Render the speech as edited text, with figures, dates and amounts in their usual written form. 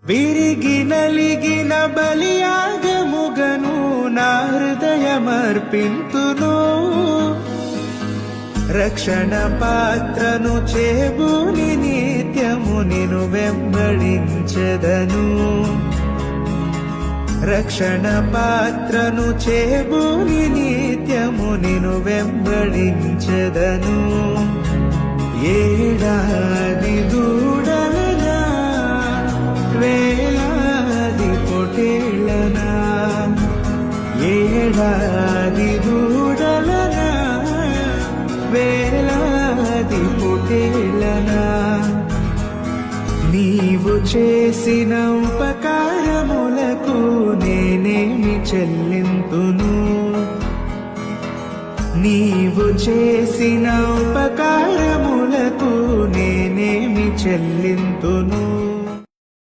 విరిగి నలిగిన బలియాగముగను నా హృదయమర్పింతును. రక్షణ పాత్రను చేబూని నిత్యము నిను వెంబడించెదను. రక్షణ పాత్రను చేబూని నిత్యము నిను వెంబడించెదను. ఏడాది దూడలనా వేలాది పొటేళ్లనా, ఏడాది దూడలనా వేలాది పొటేళ్లనా, నీవు చేసిన ఉపకారములకు నేనేమి చెల్లింతును. నీవు చేసిన ఉపకారములకు నేనేమి చెల్లింతును.